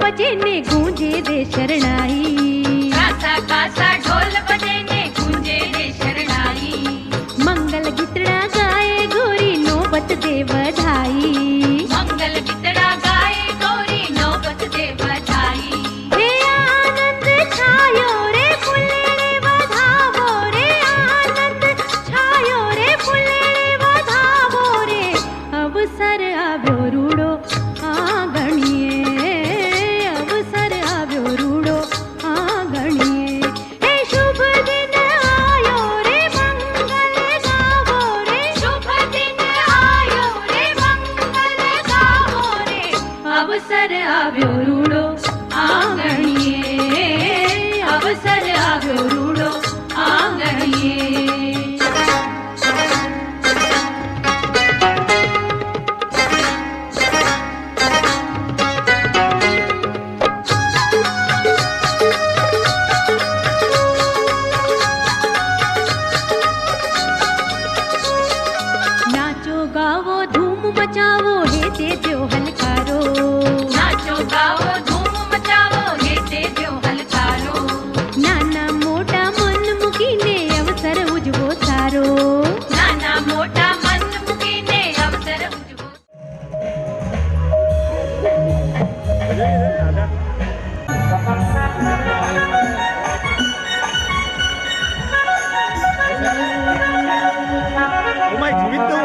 बजे ने गूंजे दे शरणाई, कासा कासा ढोल बजे ने गूंजे दे शरणाई। मंगल गीतड़ा गाए गोरी नौबत दे बधाई, मंगल गीतड़ा गाए गोरी नौबत दे बधाई। हे आनंद छायो रे फुल्लेड़े बधावो रे, आनंद छायो रे फुल्लेड़े बधावो रे, अवसर आव्यो रूड़ो आंगणिए, अवसर आव्यो रूड़ो आंगणिए। हे शुभ दिन आयो रे मंगल गावो रे, शुभ दिन आयो रे मंगल गावो रे, अवसर आव्यो रूड़ो आंगणिए, अवसर आव्यो रूड़ो आंगणिए। नाचो गावो धूम मचावो हे तेजो हलकारो, नाचो गाओ धूम मचावो हे तेजो हलकारो। नाना मोटा मन मुकीने अवसर उजवो सारो, नाना मोटा मन मुकीने अवसर उजवो। 정말 재밌다.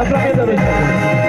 कसला बेजार होईल.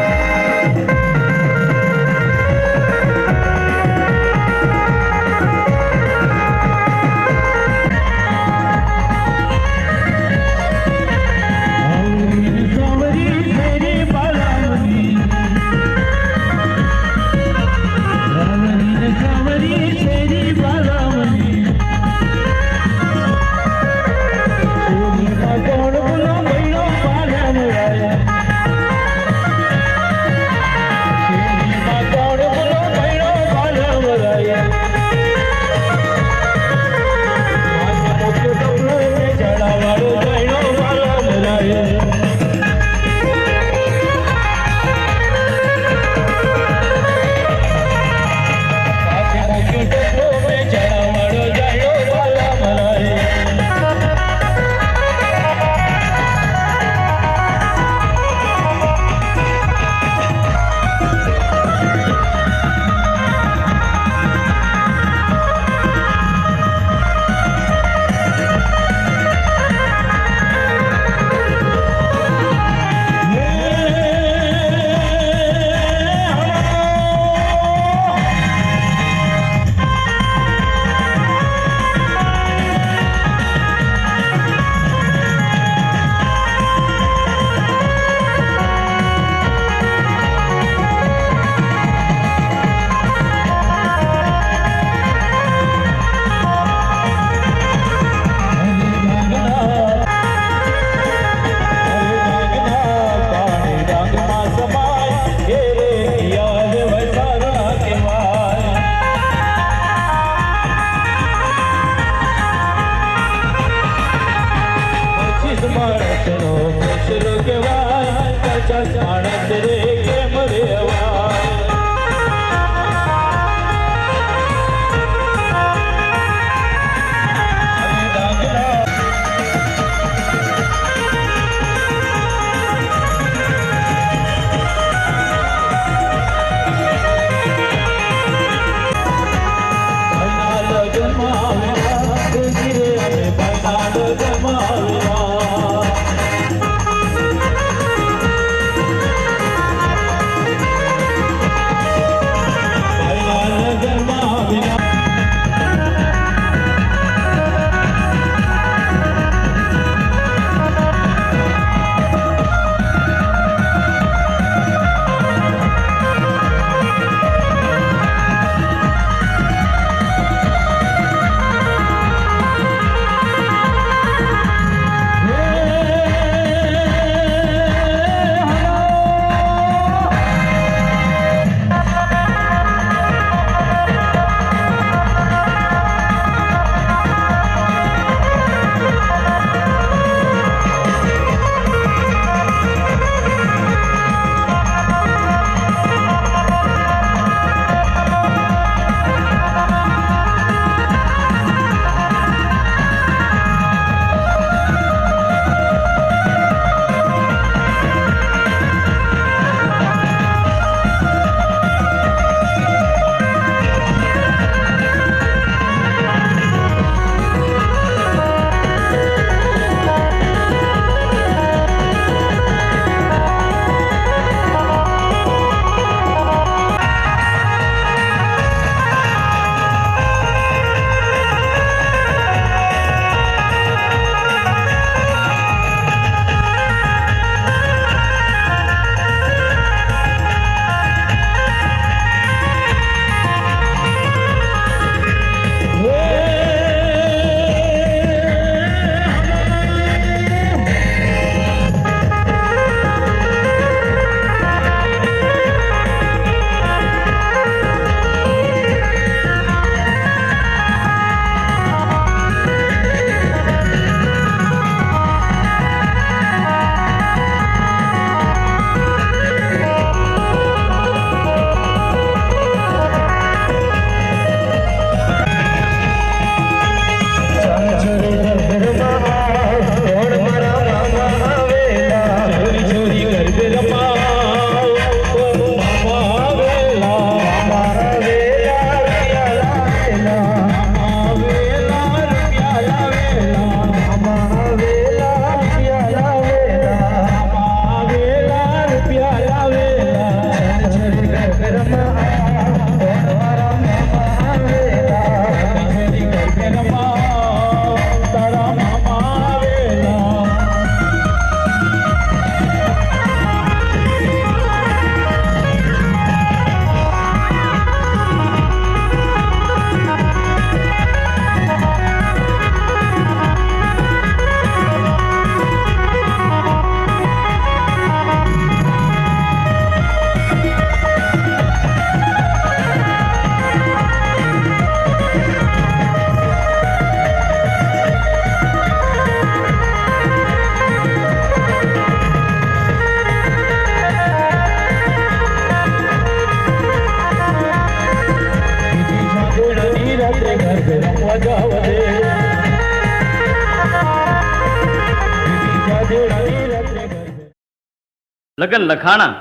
લગન લખાણા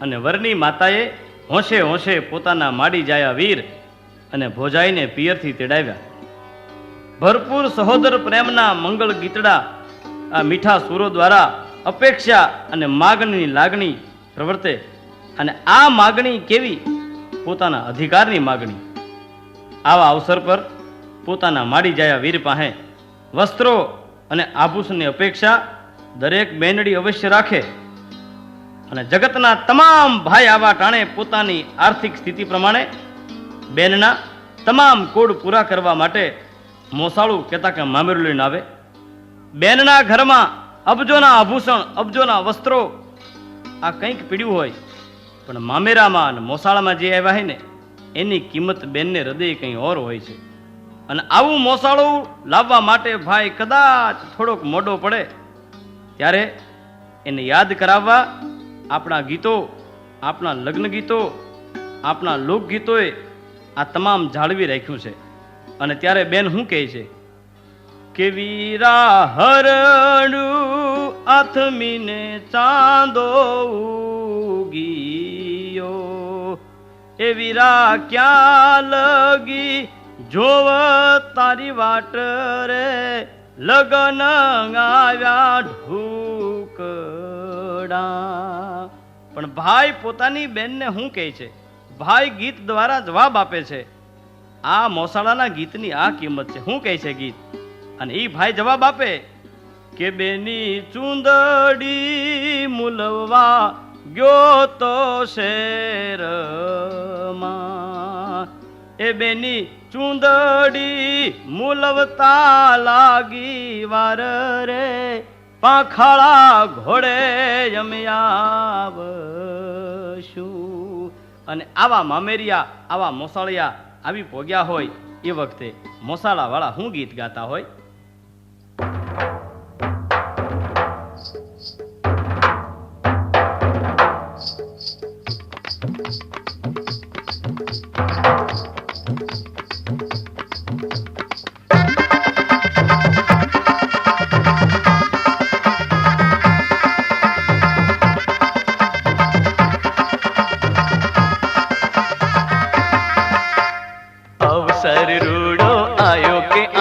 અને વરની માતાએ હોંશે હોંશે પોતાના માડી જાયા વીર અને ભોજાઈને પિયરથી તેડાવ્યા. ભરપૂર સહોદર પ્રેમના મંગળ ગીતડા આ મીઠા સુરો દ્વારા અપેક્ષા અને માગણીની લાગણી પ્રવર્તે. અને આ માગણી કેવી? પોતાના અધિકારની માગણી. આવા અવસર પર પોતાના માડી જાયા વીર પાસે વસ્ત્રો અને આભૂષણની અપેક્ષા દરેક બેનડી અવશ્ય રાખે. અને જગતના તમામ ભાઈ આવા ટાણે પોતાની આર્થિક સ્થિતિ પ્રમાણે બેનના તમામ કોડ પૂરા કરવા માટે મોસાળું કહેતા કે મામેરું લઈને આવે. બેનના ઘરમાં અબજોના આભૂષણ, અબજોના વસ્ત્રો આ કંઈક પીડ્યું હોય, પણ મામેરામાં અને મોસાળામાં જે આવ્યા હોય ને એની કિંમત બેનને હૃદય કંઈ ઓર હોય છે. અને આવું મોસાળું લાવવા માટે ભાઈ કદાચ થોડોક મોડો પડે ત્યારે એને યાદ કરાવવા આપણા ગીતો, આપણા લગ્ન ગીતો, આપણા લોકગીતોએ આ તમામ જાળવી રાખ્યું છે. અને ત્યારે બેન શું કહે છે કે વીરા હરણું આથમીને ચાંદો ઉગીયો, એ વીરા ક્યાં લગી જોવ તારી વાટ રે, લગન આવ્યા ઢૂકડા. પણ ભાઈ પોતાની બેનને શું કહે છે? ભાઈ ગીત દ્વારા જવાબ આપે છે. આ મોસાળાના ગીતની આ કિંમત છે. શું કહે છે ગીત? અને એ ભાઈ જવાબ આપે કે બેની ચૂંદડી મુલવા ગયો તો શેરમાં, એ બેની ચૂંદડી મુલવતા લાગી વાર રે, પાંખાળા ઘોડે આવશું. અને આવા મામેરિયા, આવા મોસાળિયા આવી પોગ્યા હોય એ વખતે મોસાળા વાળા શું ગીત ગાતા હોય?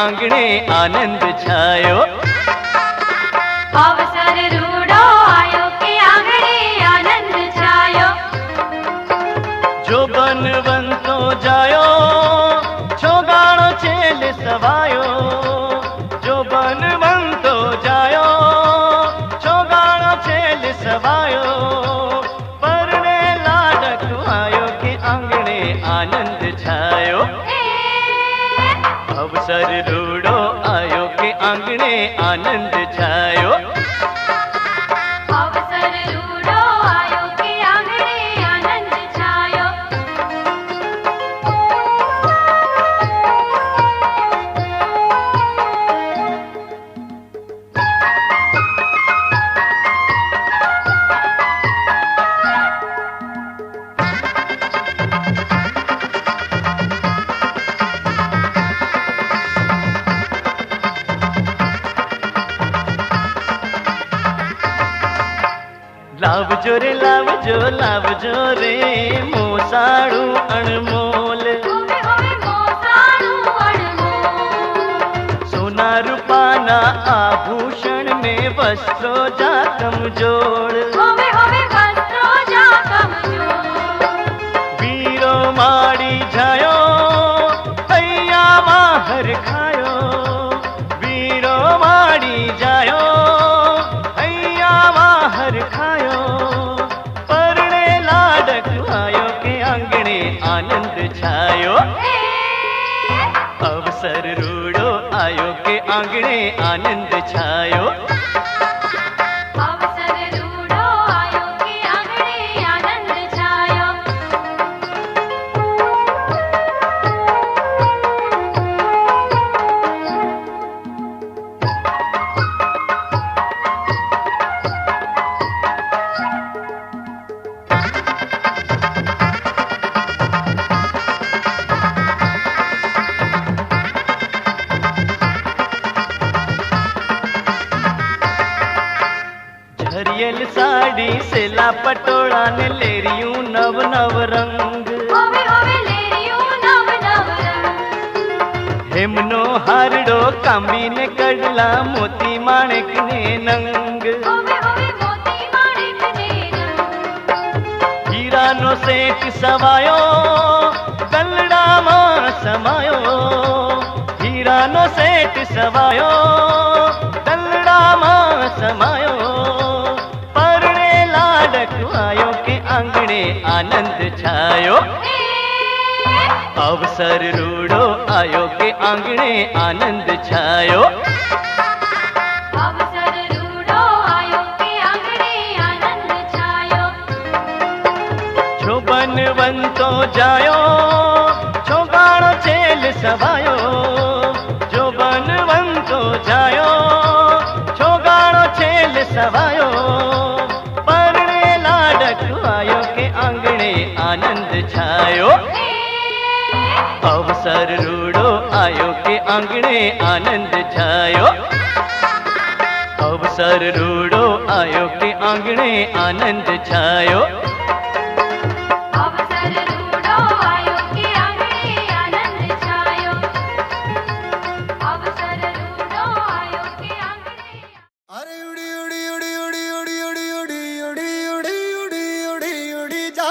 આંગણે આનંદ છાયો, અવસર રૂડો આયો કે આંગણે આનંદ છાયો. જો બનવંતો જાયો છોગાણો છેલ સવાયો, જો બનવંતો જાયો છોગાણો છેલ સવાયો, પરણે લાડક આયો કે આંગણે આનંદ છાયો. અવસર રૂડો આયો કે આંગણે આનંદ છાયો, અવસર રૂડો આયો કે આંગણે આનંદ છાયો. લાવજો રે લાવજો લાવજો રે મોસાળું અણમોલ, હોવે હોવે મોસાળું અણમોલ. સોના રૂપાના આભૂષણ ને વસ્ત્રો જા કમજોડ, હોવે હોવે વસ્ત્રો જા કમજોડ. વીરો માડી જાયો હૈયામાં હરખાયો, વીરો માડી જાયો હૈયામાં હરખાયો, પરણે લાડક આયો કે આંગણે આનંદ છાયો. અવસર રૂડો આયો કે આંગણે આનંદ છાયો, અવસર રૂડો આયો કે આંગણે આનંદ છાયો. लाडी सेला पटोला ने लेरियूं नव नव रंग होवे होवे लेरियूं नव नव रंग हेमनो हारडो कांबी ने कडला मोती माणिक ने नंग होवे होवे मोती माणिक ने रंग हीरानो सेठ सवायो गलड़ा मां समायो हीरानो सेठ सवायो गलड़ा मां समायो परणे लाडक आयो के आंगणे आनंद छायो अवसर रूड़ो आयो के आंगणे आनंद छायो अवसर रूड़ो आयो के आंगणे आनंद छायो छो बनवंतो जायो छो गाणो चेल सवायो जो बनवंतो जायो छो गाणो चेल सवायो परणे लाडक आयो के आंगणे आनंद छायो अवसर रूड़ो आयो के आंगणे आनंद छायो अवसर रूड़ो आयो के आंगणे आनंद छायो अवसर रूड़ो आयो के आंगणे आनंद छायो अवसर रूड़ो आयो के आंगणे अरे उड़ी उड़ी उड़ी उड़ी उड़ी उड़ी उड़ी उड़ी उड़ी उड़ी उड़ी उड़ी जा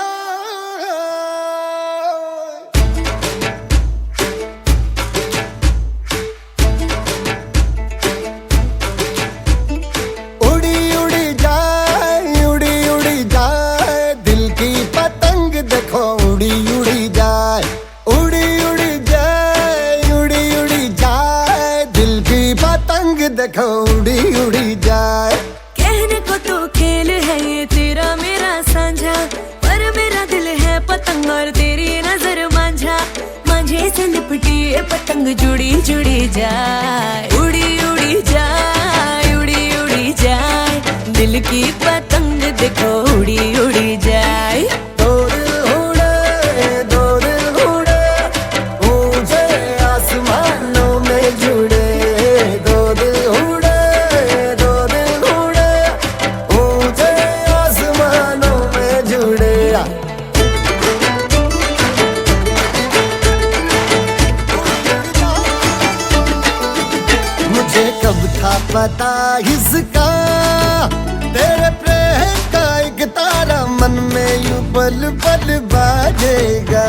उड़ी उड़ी जाए उड़ी उड़ी जाए दिल की पतंग देखो उड़ी उड़ी जाए उड़ी उड़ी जाए उड़ी उड़ी जाए दिल की पतंग देखो उड़ी उड़ी जाए कहने को तो खेल है ये तेरा मेरा साझा पर मेरा दिल है पतंग और तेरी नजर मांझा मांझे से लिपटी ये पतंग जुड़ी जुड़ी जाए उड़ी उड़ी जाए उड़ी उड़ी जाए दिल की पतंग देखो उड़ी उड़ी जाए दो दिल उड़े ऊंचे आसमानों में जुड़े दो दिल उड़े ऊंचे आसमानों में जुड़े मुझे कब था पता इसका तेरे प्रेम का एक तारा मन में यूं पल पल बाजेगा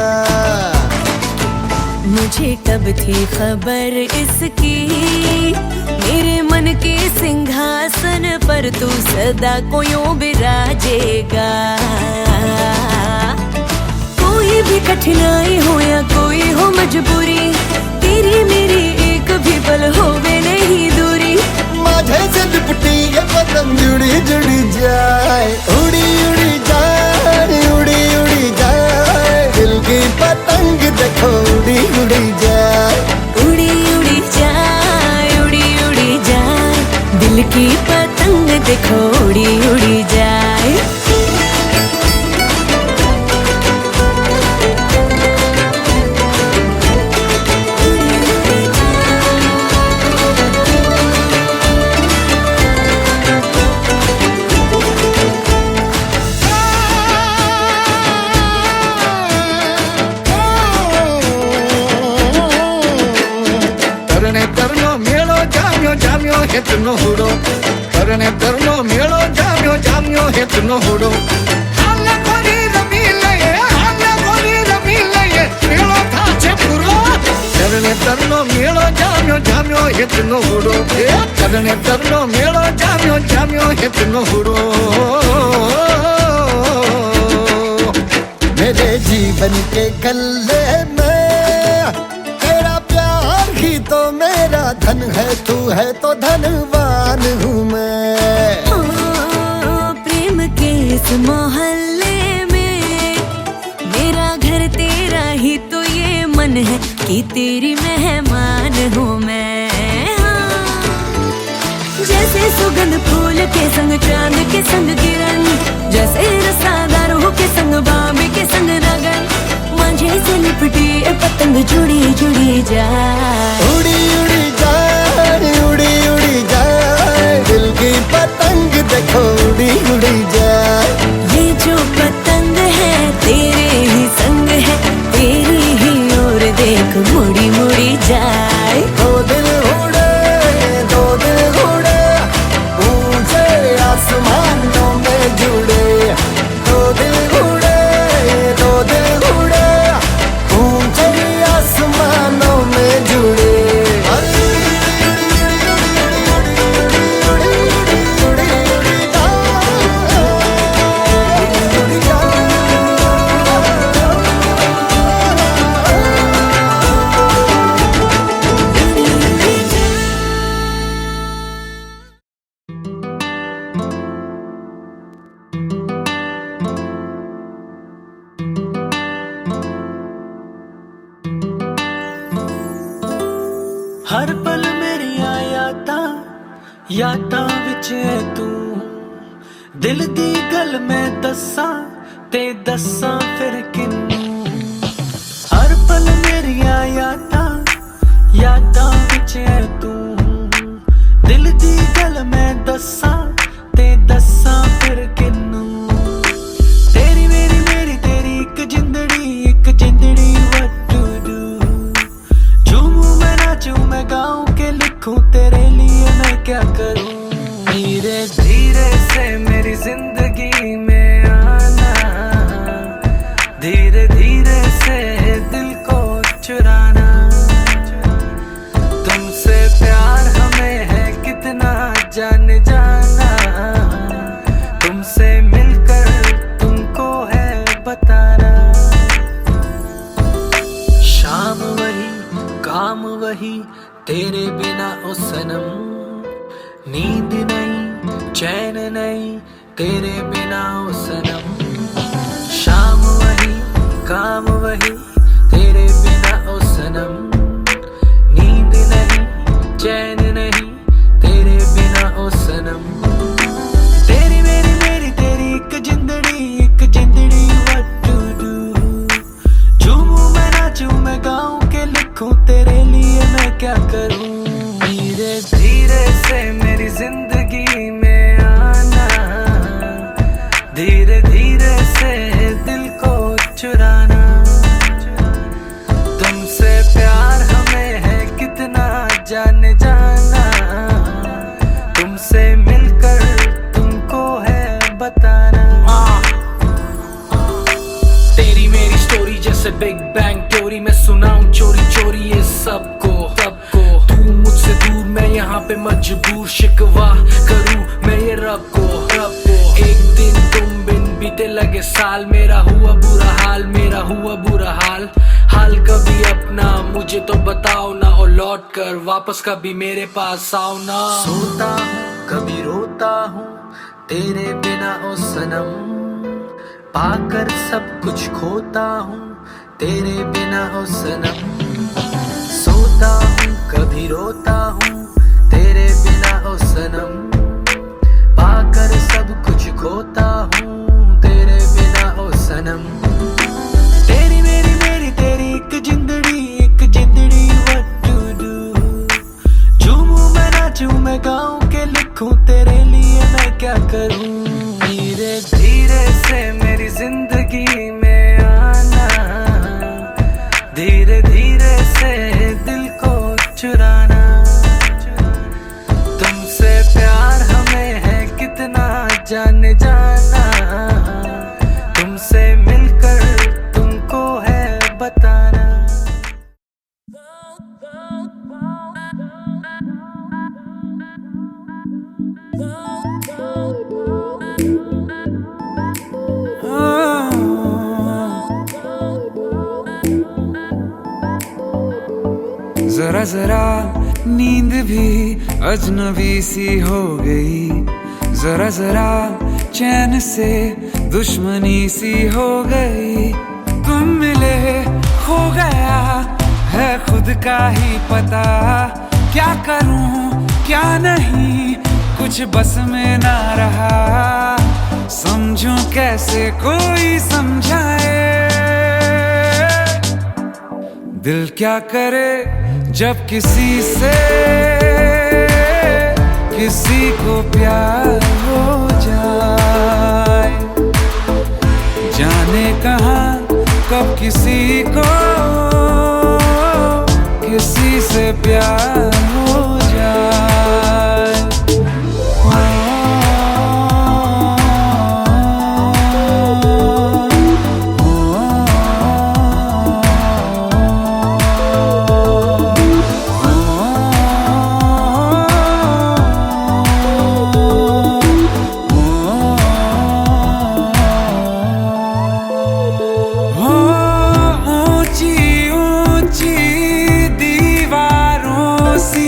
मुझे कब थी खबर इसकी मेरे मन के सिंहासन पर तू सदा को यूं बिराजेगा कोई भी कठिनाई हो या कोई हो मजबूरी तेरी मेरी एक भी पल होवे नहीं दूरी माझे से लिपटी ये पतंग जुड़ी जुड़ी जाए उड़ी उड़ी जाए उड़ी उड़ी जाए दिल की पतंग देखो उड़ी उड़ी जाए उड़ी उड़ी जाए उड़ी उड़ी जाए दिल की पतंग देखो उड़ी उड़ी जाए करने करनो मेलो जाम्यो जाम्यो हेतनो हुडो करने करनो मेलो जाम्यो जाम्यो हेतनो हुडो हाले कोरी रमी लये मेलो था छे पूरो करने करनो मेलो जाम्यो जाम्यो हेतनो हुडो करने करनो मेलो जाम्यो जाम्यो हेतनो हुडो मेरे जीवन के गले में तेरा प्यार ही तो मेरा धन है तू है तो धनवान हूँ मैं प्रेम के इस मोहल्ले में मेरा घर तेरा ही तो ये मन है कि तेरी मेहमान हूँ मैं जैसे सुगंध फूल के संग चांद के संग किरण जैसे रसादार हो के संग बाबे के संग रागन मांझे से लिपटी ये पतंग जुड़ी जुड़ी जाए उड़ी उड़ी जाए उड़ी उड़ी जाए दिल की पतंग देखो उड़ी उड़ी जाए यादां विच तू दिल दी गल मैं दस्सां ते दस्सां फिर किन्नू हर पल मेरिया यादां विच तू दिल दी गल मैं दस्सां ते दस्सां फिर किन्नू तेरी मेरी तेरी एक जिंदड़ी what to do झूमूं मैं नाचूं मैं गाऊं के लिखूं तेरे लिए मैं क्या करूं धीरे धीरे से मेरी जिंदगी में आना धीरे धीरे से दिल को चुराना तुमसे प्यार हमें है कितना जान जाना तुमसे मिलकर तुमको है बताना शाम वही काम वही तेरे बिना ओ सनम नींद नहीं चैन नहीं तेरे बिना ओ सनम शाम वही काम वही तेरे बिना ओ सनम नींद नहीं चैन नहीं तेरे बिना ओ सनम तेरी मेरी तेरी एक जिंदड़ी what to do झूमूं मैं नाचूं मैं गाऊं के लिखूं तेरे लिए मैं क्या करूं धीरे धीरे से मेरी जिंदगी में आना धीरे धीरे से दिल को चुराना तुमसे प्यार हमें है कितना जान जाना तुमसे मिलकर तुमको है बताना तेरी मेरी स्टोरी जैसे बिग बैंग थ्योरी मैं सुनाऊं चोरी चोरी ये सबको तू मुझसे दूर मैं यहाँ पे मजबूर शिकवा करूं मैं ये रब को एक दिन तुम बिन बीते लगे साल मेरा हुआ बुरा हाल हाल कभी अपना मुझे तो बताओ ना और लौट कर वापस कभी मेरे पास आओ ना सोता हूँ कभी रोता हूँ तेरे बिना ओ सनम पाकर सब कुछ खोता हूँ तेरे बिना ओ सनम सोता हूँ कभी रोता हूँ तेरे बिना ओ सनम पाकर सब कुछ खोता हूँ तेरे बिना ओ सनम तेरी मेरी तेरी एक जिंदड़ी what to do झूमूं मैं नाचूं मैं गाऊं के लिखूं तेरे लिए मैं क्या करूं धीरे धीरे से मेरी जिंदगी में आना धीरे धीरे से दिल को चुराना तुमसे प्यार हमें है कितना जान जाना तुमसे मिलकर तुमको है बताना जरा जरा नींद भी अजनबी सी हो गई जरा जरा चैन से दुश्मनी सी हो गई तुम मिले खो गया है खुद का ही पता क्या करूं क्या नहीं कुछ बस में ना रहा समझूं कैसे कोई समझाए दिल क्या करे जब किसी से किसी को प्यार हो जाए जाने कहाँ कब किसी को किसी से प्यार हो जाए ऊंची ऊंची दीवारों से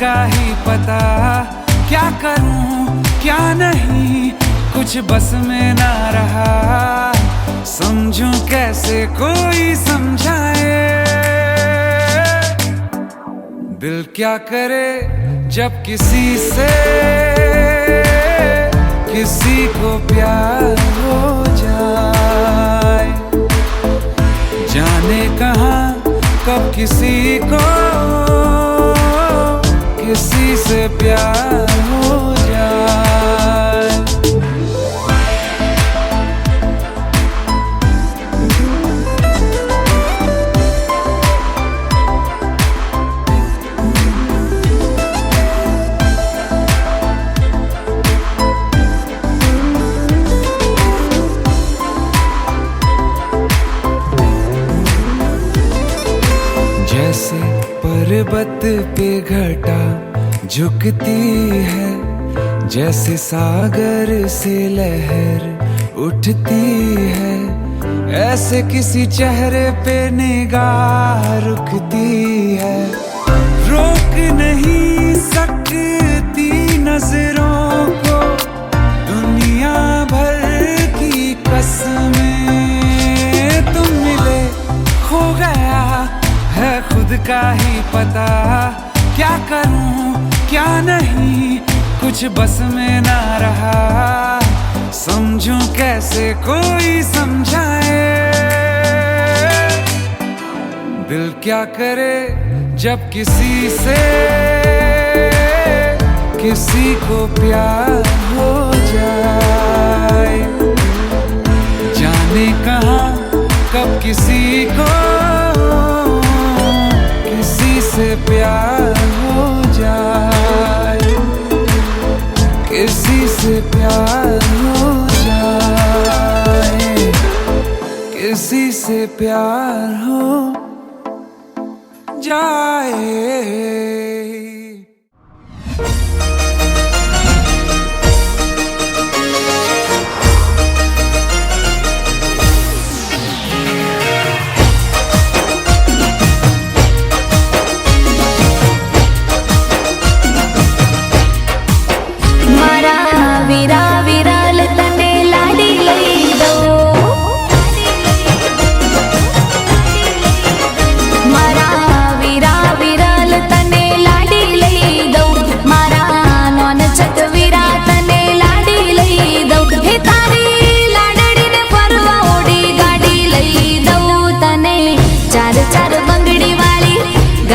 का ही पता, क्या करूं क्या नहीं कुछ बस में ना रहा, समझूं कैसे कोई समझाए। दिल क्या करे जब किसी से किसी को प्यार हो जाए, जाने कहाँ कब किसी को किसी से प्यार हो जाए। जैसे पर्वत पे घटा झुकती है, जैसे सागर से लहर उठती है, ऐसे किसी चेहरे पे निगाह रुकती है। रोक नहीं सकती नजरों को दुनिया भर की कसमें, तुम मिले खो गया है खुद का ही पता, क्या करूं क्या नहीं कुछ बस में ना रहा, समझूं कैसे कोई समझाए। दिल क्या करे जब किसी से किसी को प्यार हो जाए, जाने कहाँ कब किसी को किसी से प्यार हो जाए, किसी से प्यार हो जाए, किसी से प्यार हो जाए।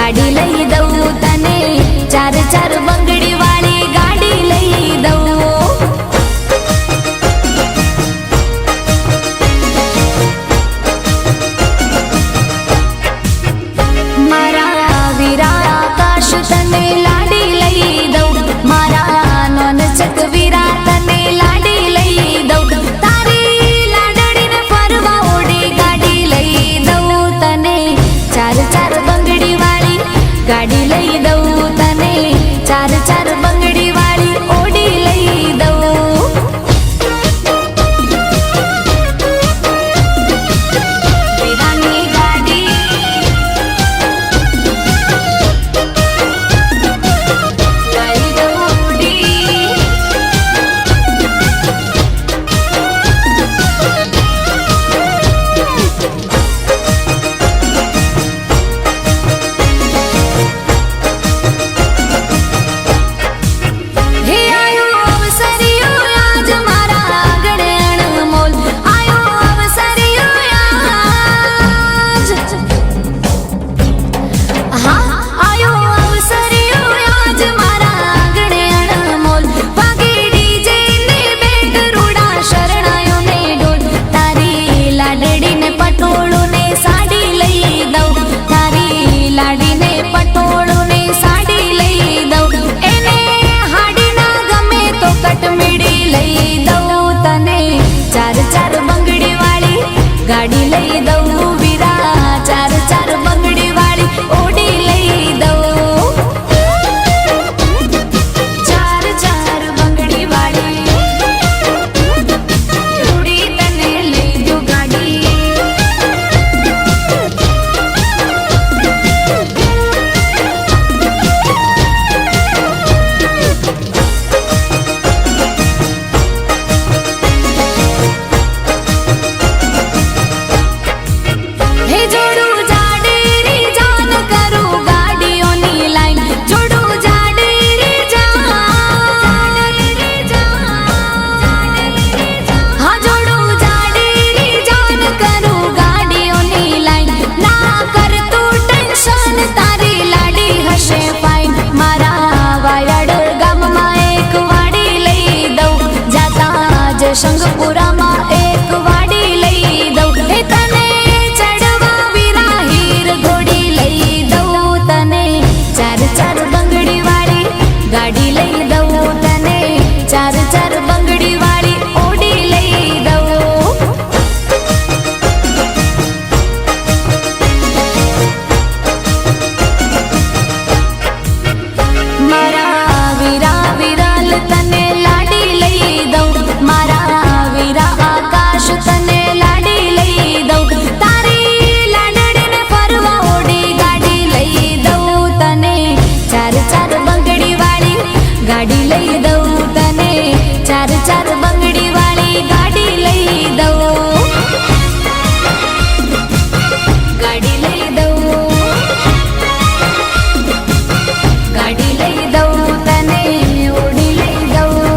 गाड़ी लई दऊ तने चार चार बंगड़ी वाली गाड़ी लई दऊ। दऊं तने चार चार बंगड़ी वाली गाड़ी लई दऊं गाड़ी लई दऊं गाड़ी लई दऊं तने ओड़ी लई दऊं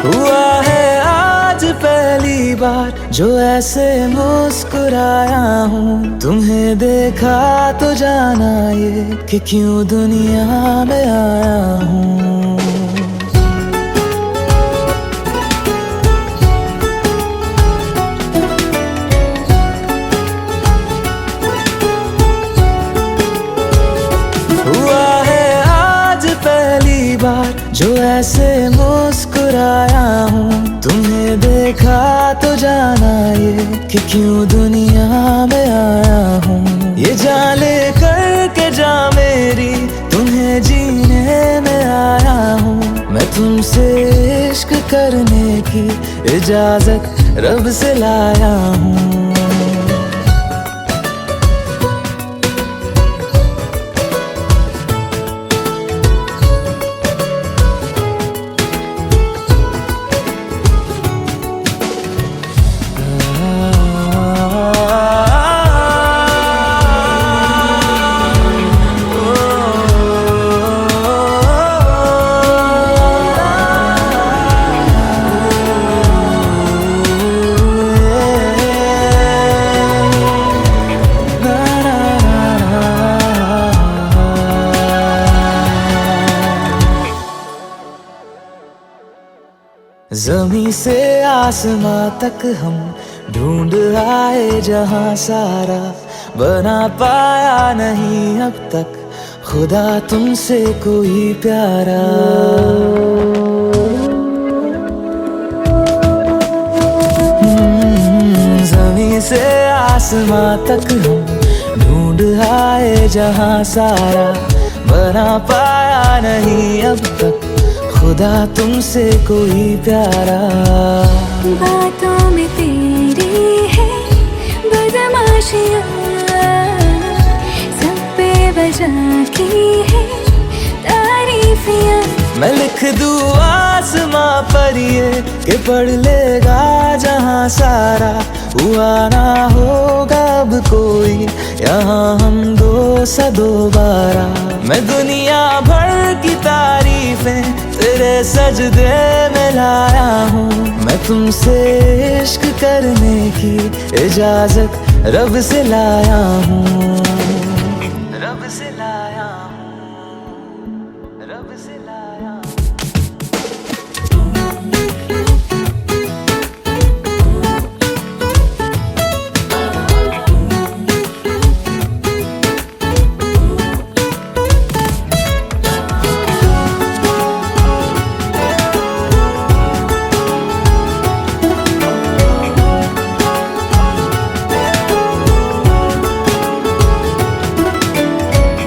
हुआ है आज पहली बार जो ऐसे मुस्कुराया हूँ तुम्हें देखा तो जाना ये कि क्यों दुनिया में आया हूँ हुआ है आज पहली बार जो ऐसे मुस्कुराया हूँ तुम्हें देखा तो जाना ये कि क्यों दुनिया में आया हूँ ये जान ले करके जा मेरी तुम्हें जीने में आया हूँ मैं तुमसे इश्क करने की इजाजत रब से लाया हूँ ज़मीं से आसमां तक हम ढूंढ आए जहां सारा बना पाया नहीं अब तक खुदा तुमसे कोई प्यारा ज़मीं से आसमां तक हम ढूंढ आए जहां सारा बना पाया नहीं अब तक खुदा तुमसे कोई प्यारा बातों में तेरी है बदमाशियाँ सब पे वजह की है तारीफियाँ मैं लिख दूँ आसमां पर ये कि पढ़ लेगा जहां सारा हुआ ना होगा अब कोई यहाँ हम दो सा दोबारा मैं दुनिया भर की तारीफें तेरे सजदे में लाया हूँ मैं तुमसे इश्क करने की इजाजत रब से लाया हूँ रब से लाया हूँ रब से लाया हूँ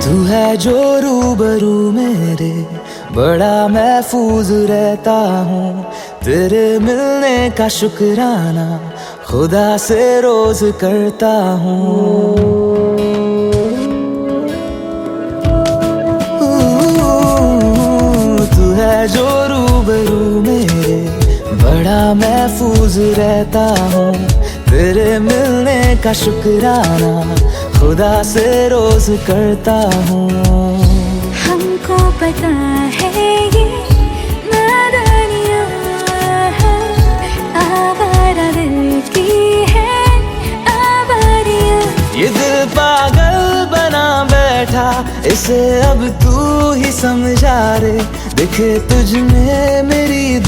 तू है जो रूबरू मेरे बड़ा महफूज रहता हूँ तेरे मिलने का शुक्राना खुदा से रोज करता हूँ तू है जो रूबरू मेरे बड़ा महफूज रहता हूँ तेरे मिलने का शुक्राना खुदा से रोज करता हूँ हमको पता है ये नादानियाँ है आवारा दिल की है आवारियाँ ये दिल पागल बना बैठा था इसे अब तू ही समझा रे। दिखे तुझ में मेरी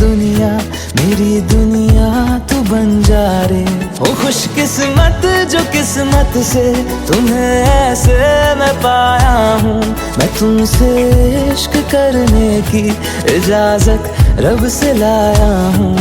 दुनिया तू बन जा रे। ओ खुशकिस्मत जो किस्मत से तुम्हें ऐसे मैं पाया हूँ। मैं तुमसे इश्क करने की इजाजत रब से लाया हूँ।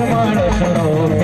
માણસનો